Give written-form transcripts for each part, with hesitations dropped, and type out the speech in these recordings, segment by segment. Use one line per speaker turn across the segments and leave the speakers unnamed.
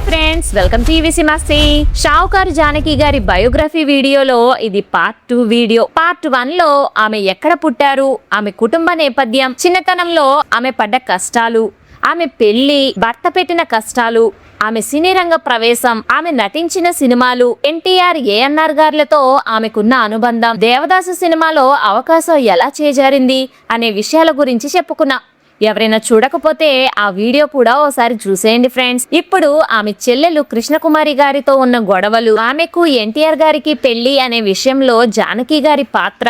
Friends, welcome to EVC మస్తీ. షావుకారు జానకి గారి biography వీడియోలో ఇది పార్ట్ 2 వీడియో. పార్ట్ 1 లో ఆమె ఎక్కడ పుట్టారు, ఆమె కుటుంబ నేపథ్యం, చిన్నతనంలో ఆమె పడ్డ కష్టాలు, ఆమె పెళ్లి, భర్త పెట్టిన కష్టాలు, ఆమె సినీ రంగ ప్రవేశం, ఆమె నటించిన సినిమాలు, ఎన్టీఆర్, ఏఎన్ఆర్ గారులతో ఆమెకున్న అనుబంధం, దేవదాసు సినిమాలో అవకాశం ఎలా చేజారింది అనే విషయాల గురించి చెప్పుకున్నాం. ఎవరైనా చూడకపోతే ఆ వీడియో కూడా ఓసారి చూసేయండి ఫ్రెండ్స్. ఇప్పుడు ఆమె చెల్లెలు కృష్ణకుమారి గారితో ఉన్న గొడవలు, ఆమెకు ఎన్టీఆర్ గారికి పెళ్లి అనే విషయంలో జానకి గారి పాత్ర,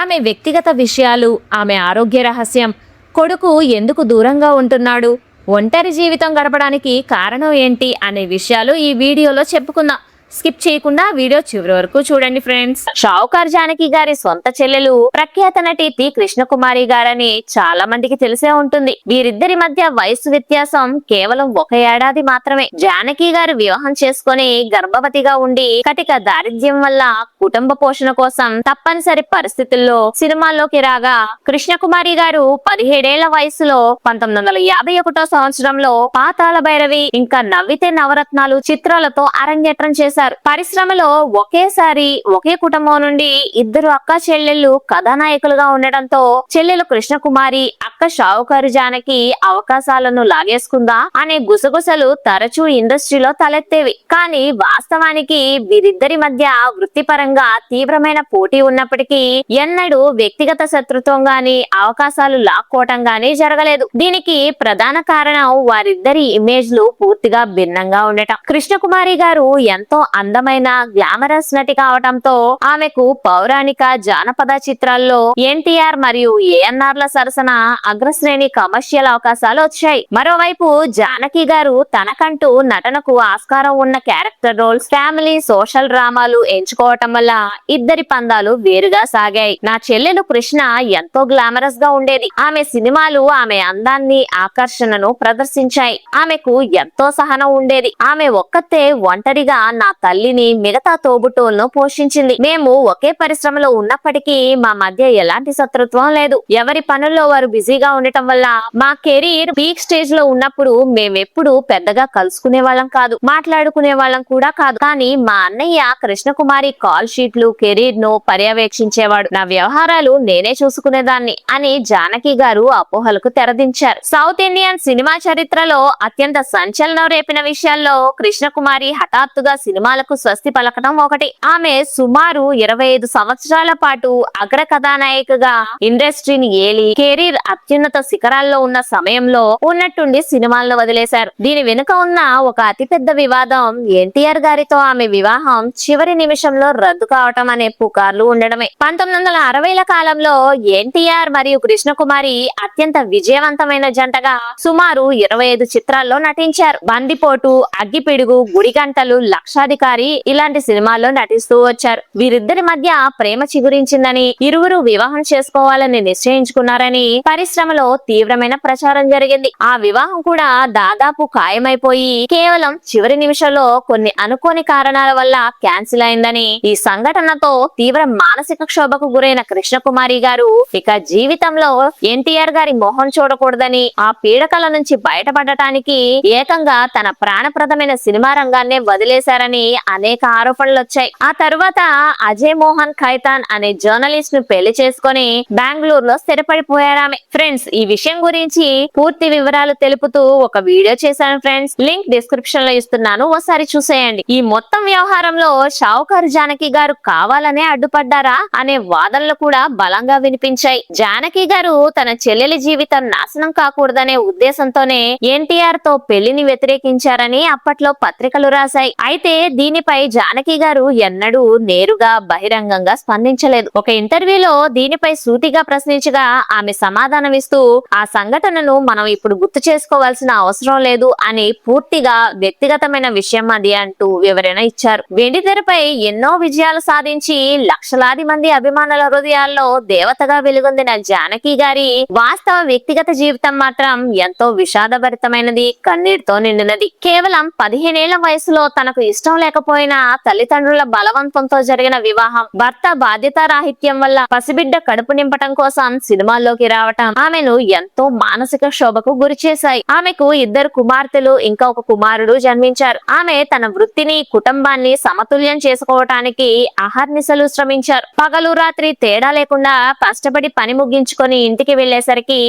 ఆమె వ్యక్తిగత విషయాలు, ఆమె ఆరోగ్య రహస్యం, కొడుకు ఎందుకు దూరంగా ఉంటున్నాడు, ఒంటరి జీవితం గడపడానికి కారణం ఏంటి అనే విషయాలు ఈ వీడియోలో చెప్పుకుందాం. స్కిప్ చేయకుండా వీడియో చివరి వరకు చూడండి ఫ్రెండ్స్. షావుకారు జానకి గారి సొంత చెల్లెలు ప్రఖ్యాత నటి టి కృష్ణకుమారి గారని చాలా మందికి తెలిసే ఉంటుంది. వీరిద్దరి మధ్య వయసు వ్యత్యాసం కేవలం 1 ఏడాది మాత్రమే. జానకి గారు వివాహం చేసుకుని గర్భవతిగా ఉండి కటిక దారిద్ర్యం వల్ల కుటుంబ పోషణ కోసం తప్పనిసరి పరిస్థితుల్లో సినిమాల్లోకి రాగా, కృష్ణకుమారి గారు 17 ఏళ్ల వయసులో 1951 సంవత్సరంలో పాతాళ భైరవి ఇంకా నవ్వితే నవరత్నాలు చిత్రాలతో అరంగేట్రం చేశారు. పరిశ్రమలో ఒకేసారి ఒకే కుటుంబం నుండి 2 అక్క చెల్లెళ్ళు కథానాయకులుగా ఉండడంతో చెల్లెలు కృష్ణకుమారి, అక్క షావుకారు జానకి అవకాశాలను లాగేసుకుందా అనే గుసగుసలు తరచూ ఇండస్ట్రీలో తలెత్తేవి. కానీ వాస్తవానికి వీరిద్దరి మధ్య వృత్తిపరంగా తీవ్రమైన పోటీ ఉన్నప్పటికీ ఎన్నడూ వ్యక్తిగత శత్రుత్వం గాని అవకాశాలు లాక్కోవటం గాని జరగలేదు. దీనికి ప్రధాన కారణం వారిద్దరి ఇమేజ్లు పూర్తిగా భిన్నంగా ఉండటం. కృష్ణకుమారి గారు ఎంతో అందమైన గ్లామరస్ నటి కావటంతో ఆమెకు పౌరాణిక జానపద చిత్రాల్లో ఎన్టీఆర్ మరియు ఏఎన్ఆర్ల సరసన అగ్రశ్రేణి కమర్షియల్ అవకాశాలు వచ్చాయి. మరోవైపు జానకి గారు తనకంటూ నటనకు ఆస్కారం ఉన్న క్యారెక్టర్ రోల్స్, ఫ్యామిలీ, సోషల్ డ్రామాలు ఎంచుకోవటం వల్ల ఇద్దరి పందాలు వేరుగా సాగాయి. నా చెల్లెలు కృష్ణ ఎంతో గ్లామరస్ గా ఉండేది. ఆమె సినిమాలు ఆమె అందాన్ని, ఆకర్షణను ప్రదర్శించాయి. ఆమెకు ఎంతో సహనం ఉండేది. ఆమె ఒక్కతే ఒంటరిగా నా తల్లిని, మిగతా తోబుట్టువులను పోషించింది. మేము ఒకే పరిశ్రమలో ఉన్నప్పటికీ మా మధ్య ఎలాంటి శత్రుత్వం లేదు. ఎవరి పనుల్లో వారు బిజీగా ఉండటం వల్ల మా కెరీర్ పీక్ స్టేజ్ లో ఉన్నప్పుడు మేమెప్పుడు పెద్దగా కలుసుకునే వాళ్ళం కాదు, మాట్లాడుకునే వాళ్ళం కూడా కాదు. కానీ మా అన్నయ్య కృష్ణకుమారి కాల్ షీట్లు, కెరీర్ ను పర్యవేక్షించేవాడు. నా వ్యవహారాలు నేనే చూసుకునేదాన్ని అని జానకి గారు అపోహలకు తెరదించారు. సౌత్ ఇండియన్ సినిమా చరిత్రలో అత్యంత సంచలనం రేపిన విషయాల్లో కృష్ణకుమారి హఠాత్తుగా సినిమాలకు స్వస్తి పలకటం ఒకటి. ఆమె సుమారు 25 సంవత్సరాల పాటు అగ్ర కథానాయికగా ఇండస్ట్రీని ఏలి కెరీర్ అత్యున్నత శిఖరాల్లో ఉన్న సమయంలో ఉన్నట్టుండి సినిమాలను వదిలేశారు. దీని వెనుక ఉన్న ఒక అతిపెద్ద వివాదం ఎన్టీఆర్ గారితో ఆమె వివాహం చివరి నిమిషంలో రద్దు కావటం అనే పుకార్లు ఉండడమే. 1960ల కాలంలో ఎన్టీఆర్ మరియు కృష్ణకుమారి అత్యంత విజయవంతమైన జంటగా సుమారు 25 చిత్రాల్లో నటించారు. బందిపోటు, అగ్గిపిడుగు, గుడిగంటలు, లక్షాధికారి ఇలాంటి సినిమాల్లో నటిస్తూ వచ్చారు. వీరిద్దరి మధ్య ప్రేమ చిగురించిందని, ఇరువురు వివాహం చేసుకోవాలని నిశ్చయించుకున్నారని పరిశ్రమలో తీవ్రమైన ప్రచారం జరిగింది. ఆ వివాహం కూడా దాదాపు ఖాయమైపోయి కేవలం చివరి నిమిషంలో కొన్ని అనుకోని కారణాల వల్ల క్యాన్సిల్ అయిందని, ఈ సంఘటనతో తీవ్ర మానసిక క్షోభకు గురైన కృష్ణకుమారి గారు ఇక జీవితంలో ఎన్టీఆర్ గారి మొహం చూడకూడదని, ఆ పీడకల నుంచి బయటపడటానికి ఏకంగా తన ప్రాణప్రదమైన సినిమా రంగాన్నే వదిలేశారని అనేక ఆరోపణలు వచ్చాయి. ఆ తరువాత అజయ్ మోహన్ ఖైతాన్ అనే జర్నలిస్ట్ ను పెళ్లి చేసుకుని బెంగళూరులో స్థిరపడిపోయారామె. ఫ్రెండ్స్, ఈ విషయం గురించి పూర్తి వివరాలు తెలుపుతూ ఒక వీడియో చేశాను ఫ్రెండ్స్. లింక్ డిస్క్రిప్షన్ లో ఇస్తున్నాను, ఒకసారి చూసేయండి. ఈ మొత్తం వ్యవహారంలో షావుకారు జానకి గారు కావాలనే అడ్డుపడ్డారా అనే వాదనలు కూడా బలంగా వినిపించాయి. జానకి గారు తన చెల్లెలి జీవితం నాశనం కాకూడదనే ఉద్దేశంతోనే ఎన్టీఆర్ తో పెళ్లిని వ్యతిరేకించారని అప్పట్లో పత్రికలు రాశాయి. అయితే దీనిపై జానకి గారు ఎన్నడూ నేరుగా బహిరంగంగా స్పందించలేదు. ఒక ఇంటర్వ్యూలో దీనిపై సూటిగా ప్రశ్నించగా ఆమె సమాధానమిస్తూ ఆ సంఘటనను మనం ఇప్పుడు గుర్తు చేసుకోవాల్సిన అవసరం లేదు అని పూర్తిగా వ్యక్తిగతమైన విషయం అది అంటూ వివరణ ఇచ్చారు. వెండితెరపై ఎన్నో విజయాలు సాధించి లక్షలాది మంది అభిమానుల హృదయాల్లో దేవతగా వెలుగొందిన జానకి గారి వాస్తవ వ్యక్తిగత జీవితం మాత్రం ఎంతో విషాదభరితమైనది, కన్నీటితో నిండినది. కేవలం 15 ఏళ్ల వయసులో తనకు ఇష్టం లేకపోయినా తల్లిదండ్రుల బలవంతంతో జరిగిన వివాహం, భర్త బాధ్యతారాహిత్యం వల్ల పసిబిడ్డ కడుపు నింపటం కోసం సినిమాల్లోకి రావటం ఆమెను ఎంతో మానసిక శోభకు గురి చేశాయి. ఆమెకు 2 కుమార్తెలు ఇంకా ఒక కుమారుడు జన్మించారు. ఆమె తన వృత్తిని కుటుంబాన్ని సమతుల్యం చేసుకోవటానికి అహర్నిశలు శ్రమించారు. పగలు రాత్రి తేడా లేకుండా కష్టపడి పని ముగించుకొని ఇంటికి వెళ్లేసరికి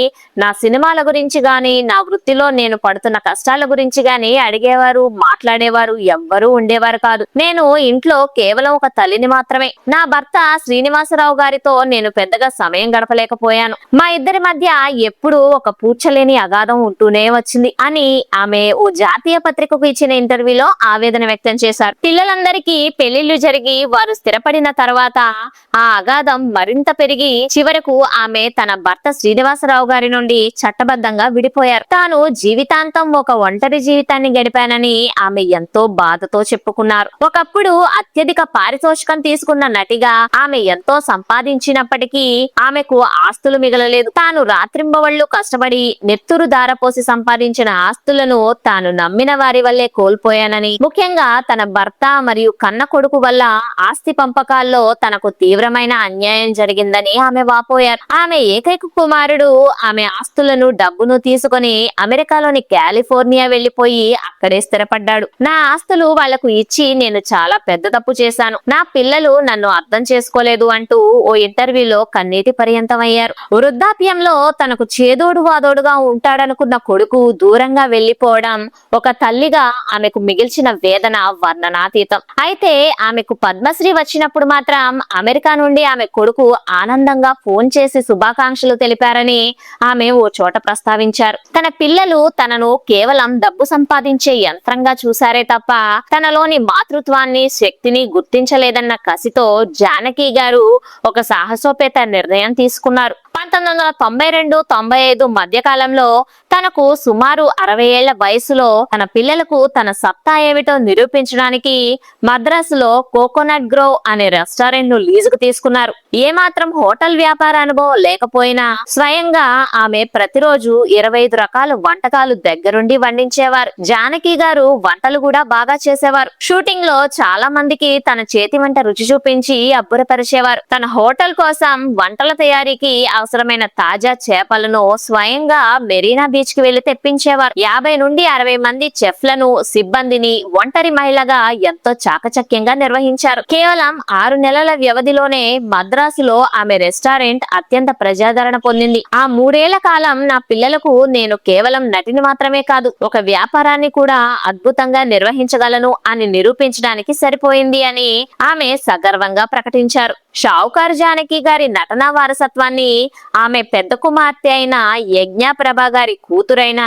నా సినిమాల గురించి గాని నా వృత్తిలో నేను పడుతున్న కష్టాల గురించి గాని అడిగేవారు మాట్లాడేవారు ఎవ్వరూ ఉండేవారు కాదు. నేను ఇంట్లో కేవలం ఒక తల్లిని మాత్రమే. నా భర్త శ్రీనివాసరావు గారితో నేను పెద్దగా సమయం గడపలేకపోయాను. మా ఇద్దరి మధ్య ఎప్పుడూ ఒక పూడ్చలేని అగాధం ఉంటూనే వచ్చింది అని ఆమె ఓ జాతీయ పత్రికకు ఇచ్చిన ఇంటర్వ్యూలో ఆవేదన వ్యక్తం చేశారు. పిల్లలందరికీ పెళ్లిళ్లు జరిగి వారు స్థిరపడిన తర్వాత ఆ అగాధం మరింత పెరిగి చివరకు ఆమె తన భర్త శ్రీనివాసరావు గారి నుండి చట్టబద్ధంగా విడిపోయారు. తాను జీవితాంతం ఒక ఒంటరి జీవితాన్ని గడిపానని ఆమె ఎంతో బాధతో చెప్పుకున్నారు. ఒకప్పుడు అత్యధిక పారితోషికం తీసుకున్న నటిగా ఆమె ఎంతో సంపాదించినప్పటికీ ఆమెకు ఆస్తులు మిగలలేదు. తాను రాత్రింబవళ్లు కష్టపడి నెత్తురు దారపోసి సంపాదించిన ఆస్తులను తాను నమ్మిన వారి వల్లే కోల్పోయానని, ముఖ్యంగా తన భర్త మరియు కన్న కొడుకు వల్ల ఆస్తి పంపకాల్లో తనకు తీవ్రమైన అన్యాయం జరిగిందని ఆమె వాపోయారు. ఆమె ఏకైక కుమారుడు ఆమె ఆస్తులను డబ్బును తీసుకుని అమెరికాలోని కాలిఫోర్నియా వెళ్లిపోయి అక్కడే స్థిరపడ్డాడు. నా ఆస్తులు వాళ్లకు ఇచ్చి నేను చాలా పెద్ద తప్పు చేశాను. నా పిల్లలు నన్ను అర్థం చేసుకోలేదు అంటూ ఓ ఇంటర్వ్యూలో కన్నీటి పర్యంతమయ్యారు. వృద్ధాప్యంలో తనకు చేదోడు వాదోడుగా ఉంటాడనుకున్న కొడుకు దూరంగా వెళ్లిపోవడం ఒక తల్లిగా ఆమెకు మిగిల్చిన వేదన వర్ణనాతీతం. అయితే ఆమెకు పద్మశ్రీ వచ్చినప్పుడు మాత్రం అమెరికా నుండి ఆమె కొడుకు ఆనందంగా ఫోన్ చేసి శుభాకాంక్షలు తెలిపారని ఆమె ఓ చోట ప్రస్తావించారు. తన పిల్లలు తనను కేవలం డబ్బు సంపాదించే యంత్రంగా చూశారే తప్ప తనలోని మాతృత్వాన్ని శక్తిని గుర్తించలేదన్న కసితో జానకి గారు ఒక సాహసోపేత నిర్ణయం తీసుకున్నారు. 1992-95 మధ్య కాలంలో తనకు సుమారు 60 ఏళ్ల వయసులో తన పిల్లలకు తన సత్తా ఏమిటో నిరూపించడానికి మద్రాసులో కోకోనట్ గ్రోవ్ అనే రెస్టారెంట్ ను లీజుకు తీసుకున్నారు. ఏమాత్రం హోటల్ వ్యాపార అనుభవం లేకపోయినా స్వయంగా ఆమె ప్రతిరోజు 25 రకాల వంటకాలు దగ్గరుండి వండించేవారు. జానకి గారు వంటలు కూడా బాగా చేసేవారు. షూటింగ్ లో చాలా మందికి తన చేతి వంట రుచి చూపించి అబ్బురపరిచేవారు. తన హోటల్ కోసం వంటల తయారీకి అవసరమైన తాజా చేపలను స్వయంగా మెరీనా బీచ్ కి వెళ్లి తెప్పించేవారు. 50 నుండి 60 మంది చెఫ్లను సిబ్బందిని ఒంటరి మహిళగా ఎంతో చాకచక్యంగా నిర్వహించారు. కేవలం 6 నెలల వ్యవధిలోనే మద్రాసులో ఆమె రెస్టారెంట్ అత్యంత ప్రజాదరణ పొందింది. ఆ 3 ఏళ్ల కాలం నా పిల్లలకు నేను కేవలం నటిని మాత్రమే కాదు ఒక వ్యాపారాన్ని కూడా అద్భుతంగా నిర్వహించగలను అని నిరూపించడానికి సరిపోయింది అని ఆమె సగర్వంగా ప్రకటించారు. షావుకార్ జానకి గారి నటనా వారసత్వాన్ని ఆమె పెద్ద కుమార్తె అయిన యజ్ఞ ప్రభా గారి కూతురైన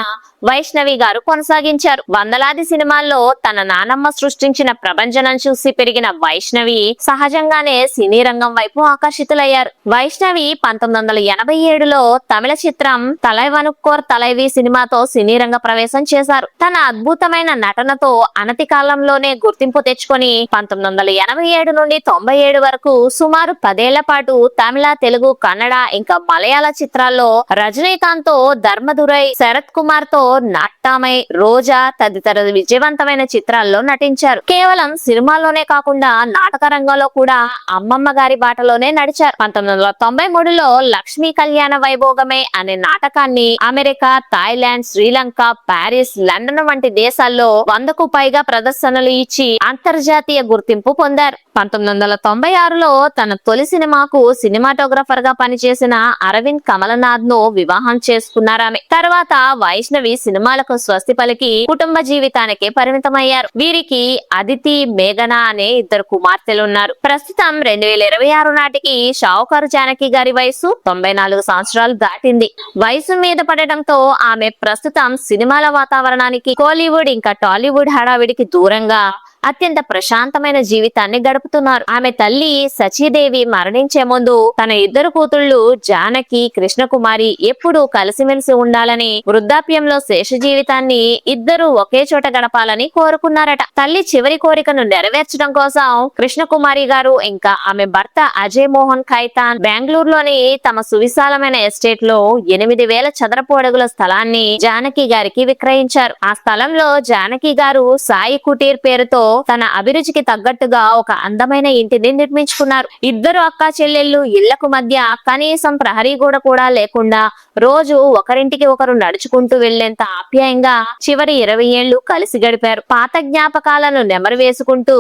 వైష్ణవి గారు కొనసాగించారు. వందలాది సినిమాల్లో తన నానమ్మ సృష్టించిన ప్రభంజనం చూసి పెరిగిన వైష్ణవి సహజంగానే సినీ రంగం వైపు ఆకర్షితులయ్యారు. వైష్ణవి 1987లో తమిళ చిత్రం తలైవనుక్కోర్ తలైవి సినిమాతో సినీ రంగ ప్రవేశం చేశారు. తన అద్భుతమైన నటనతో అనతి కాలంలోనే గుర్తింపు తెచ్చుకొని 1987 నుండి 97 వరకు సుమారు 10 ఏళ్ల పాటు తమిళ, తెలుగు, కన్నడ ఇంకా మలయాళ చిత్రాల్లో రజనీకాంత్ తో, ధర్మదురై, శరత్ కుమార్ తో, నాట్టామై, రోజా తదితర విజయవంతమైన చిత్రాల్లో నటించారు. కేవలం సినిమాల్లోనే కాకుండా నాటక రంగంలో కూడా అమ్మమ్మ గారి బాటలోనే నడిచారు. 1993లో లక్ష్మీ కళ్యాణ వైభోగమే అనే నాటకాన్ని America, Thailand, Sri Lanka, Paris, London వంటి దేశాల్లో 100కు పైగా ప్రదర్శనలు ఇచ్చి అంతర్జాతీయ గుర్తింపు పొందారు. 1996లో తన తొలి సినిమాకు సినిమాటోగ్రఫర్ గా పనిచేసిన అరవింద్ కమలనాథ్ ను వివాహం చేసుకున్నారామె. తర్వాత వైష్ణవి సినిమాలకు స్వస్తి పలికి కుటుంబ జీవితానికి పరిమితమయ్యారు. వీరికి అదితి, మేఘన అనే 2 కుమార్తెలున్నారు. ప్రస్తుతం 2026 నాటికి షావుకారు జానకి గారి వయసు 94 సంవత్సరాలు దాటింది. వయసు మీద పడటంతో ఆమె ప్రస్తుతం సినిమాల వాతావరణానికి, కోలీవుడ్ ఇంకా టాలీవుడ్ హడావిడికి దూరంగా అత్యంత ప్రశాంతమైన జీవితాన్ని గడుపుతున్నారు. ఆమె తల్లి సచీదేవి మరణించే ముందు తన 2 కూతుళ్లు జానకి, కృష్ణకుమారి ఎప్పుడూ కలిసిమెలిసి ఉండాలని, వృద్ధాప్యంలో శేష జీవితాన్ని ఇద్దరు ఒకే చోట గడపాలని కోరుకున్నారట. తల్లి చివరి కోరికను నెరవేర్చడం కోసం కృష్ణకుమారి గారు ఇంకా ఆమె భర్త అజయ్ మోహన్ ఖైతాన్ బెంగళూరులోని తమ సువిశాలమైన ఎస్టేట్ లో 8000 చదరపు అడుగుల స్థలాన్ని జానకి గారికి విక్రయించారు. ఆ స్థలంలో జానకి గారు సాయి కుటీర్ పేరుతో తన అభిరుచికి తగ్గట్టుగా ఒక అందమైన ఇంటిని నిర్మించుకున్నారు. ఇద్దరు అక్కా చెల్లెళ్ళు ఇళ్లకు మధ్య కనీసం ప్రహరీ గోడ కూడా లేకుండా రోజు ఒకరింటికి ఒకరు నడుచుకుంటూ వెళ్లేంత ఆప్యాయంగా చివరి 20 ఏళ్లు కలిసి గడిపారు. పాత జ్ఞాపకాలను నెమరు వేసుకుంటూ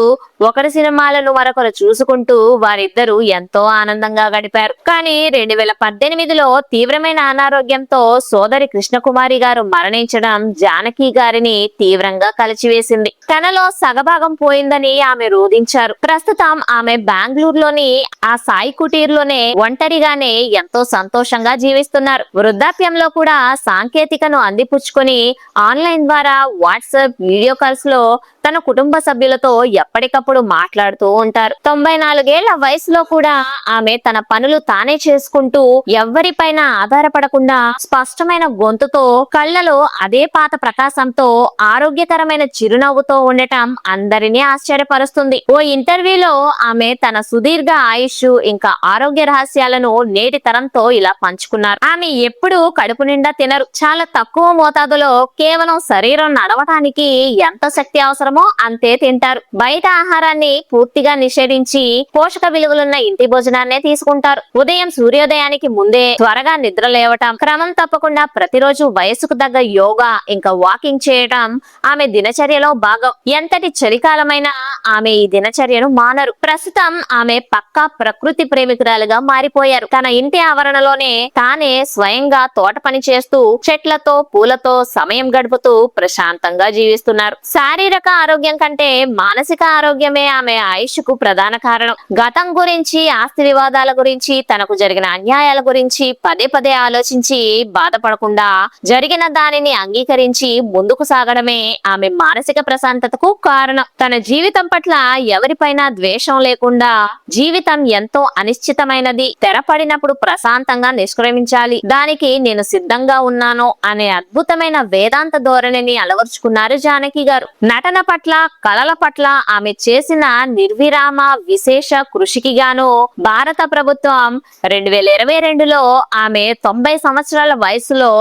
ఒకరి సినిమాలను మరొకరు చూసుకుంటూ వారిద్దరూ ఎంతో ఆనందంగా గడిపారు. కానీ 2018లో తీవ్రమైన అనారోగ్యంతో సోదరి కృష్ణకుమారి గారు మరణించడం జానకి గారిని తీవ్రంగా కలిచివేసింది. తనలో సగభాగం పోయిందని ఆమె రోధించారు. ప్రస్తుతం ఆమె బెంగళూరులోని ఆ సాయి కుటీర్లోనే ఒంటరిగానే ఎంతో సంతోషంగా జీవిస్తున్నారు. వృద్ధాప్యంలో కూడా సాంకేతికను అందిపుచ్చుకొని ఆన్లైన్ ద్వారా వాట్సాప్ వీడియో కాల్స్ లో తన కుటుంబ సభ్యులతో ఎప్పటికప్పుడు మాట్లాడుతూ ఉంటారు. 94 ఏళ్ల వయసులో కూడా ఆమె తన పనులు తానే చేసుకుంటూ ఎవ్వరిపైన ఆధారపడకుండా స్పష్టమైన గొంతుతో కళ్ళలో అదే పాత ప్రకాశంతో ఆరోగ్యకరమైన చిరునవ్వుతో ఉండటం అందరినీ ఆశ్చర్యపరుస్తుంది. ఓ ఇంటర్వ్యూలో ఆమె తన సుదీర్ఘ ఆయుష్ ఇంకా ఆరోగ్య రహస్యాలను నేటి తరంతో ఇలా పంచుకున్నారు. ఆమె ఎప్పుడూ కడుపు నిండా తినరు. చాలా తక్కువ మోతాదులో కేవలం శరీరం నడవటానికి ఎంత శక్తి అవసరమో అంతే తింటారు. బయట ఆహారాన్ని పూర్తిగా నిషేధించి పోషక విలువలున్న ఇంటి భోజనాన్నే తీసుకుంటారు. ఉదయం సూర్యోదయానికి ముందే త్వరగా నిద్ర లేవటం, క్రమం తప్పకుండా ప్రతిరోజు వయసుకు తగ్గ యోగా ఇంకా వాకింగ్ చేయటం ఆమె దినచర్యలో భాగం. ఎంతటి చలికాలమైనా ఆమె ఈ దినచర్యను మానరు. ప్రస్తుతం ఆమె పక్కా ప్రకృతి ప్రేమికురాలుగా మారిపోయారు. తన ఇంటి ఆవరణలోనే తానే స్వయంగా తోట పని చేస్తూ చెట్లతో పూలతో సమయం గడుపుతూ ప్రశాంతంగా జీవిస్తున్నారు. శారీరక ఆరోగ్యం కంటే మానసిక ఆరోగ్యమే ఆమె ఆయుష్కు ప్రధాన కారణం. గతం గురించి, ఆస్తి వివాదాల గురించి, తనకు జరిగిన అన్యాయాల గురించి పదే పదే ఆలోచించి బాధపడకుండా జరిగిన దానిని అంగీకరించి ముందుకు సాగడమే ఆమె మానసిక ప్రశాంతతకు కారణం. తన జీవితం పట్ల ఎవరిపైనా ద్వేషం లేకుండా, జీవితం ఎంతో అనిశ్చితమైనది, తెరపడినప్పుడు ప్రశాంతంగా నిష్క్రమించాలి, దానికి నేను సిద్ధంగా ఉన్నాను అనే అద్భుతమైన వేదాంత ధోరణిని అలవర్చుకున్నారు జానకి గారు. నటన పట్ల, కళల పట్ల ఆమె చేసిన నిర్విరామ విశేష కృషికి గాను భారత ప్రభుత్వం 2022లో ఆమె 90 సంవత్సరాల వయసులో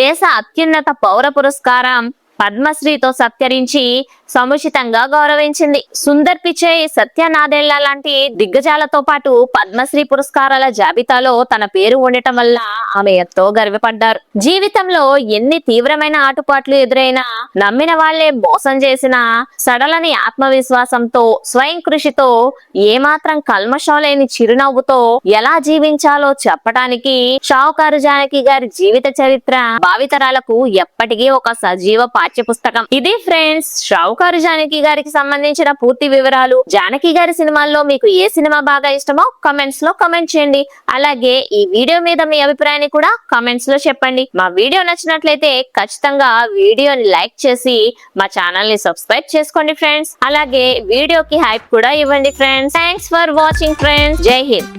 దేశ అత్యున్నత పౌర పురస్కారం పద్మశ్రీతో సత్కరించి సముచితంగా గౌరవించింది. సుందర్ పిచై, సత్య నాదెళ్ల లాంటి దిగ్గజాలతో పాటు పద్మశ్రీ పురస్కారాల జాబితాలో తన పేరు ఉండటం వల్ల ఆమె ఎంతో గర్వపడ్డారు. జీవితంలో ఎన్ని తీవ్రమైన ఆటుపాట్లు ఎదురైనా, నమ్మిన వాళ్లే మోసం చేసినా సడలని ఆత్మవిశ్వాసంతో, స్వయం కృషితో, ఏమాత్రం కల్మషం లేని చిరునవ్వుతో ఎలా జీవించాలో చెప్పడానికి షావుకారు జానకి గారి జీవిత చరిత్ర భావితరాలకు ఎప్పటికీ ఒక సజీవ పాఠ్య పుస్తకం. ఇది ఫ్రెండ్స్, షావుకారు జానకి గారికి సంబంధించిన పూర్తి వివరాలు. జానకి గారి సినిమాల్లో మీకు ఏ సినిమా బాగా ఇష్టమో కమెంట్స్ లో కమెంట్ చేయండి. అలాగే ఈ వీడియో మీద మీ అభిప్రాయాన్ని కూడా కమెంట్స్ లో చెప్పండి. మా వీడియో నచ్చినట్లయితే ఖచ్చితంగా వీడియోని లైక్ చేసి మా ఛానల్ ని సబ్స్క్రైబ్ చేసుకోండి ఫ్రెండ్స్. అలాగే వీడియోకి హైప్ కూడా ఇవ్వండి friends. Thanks for watching friends. జై హింద్.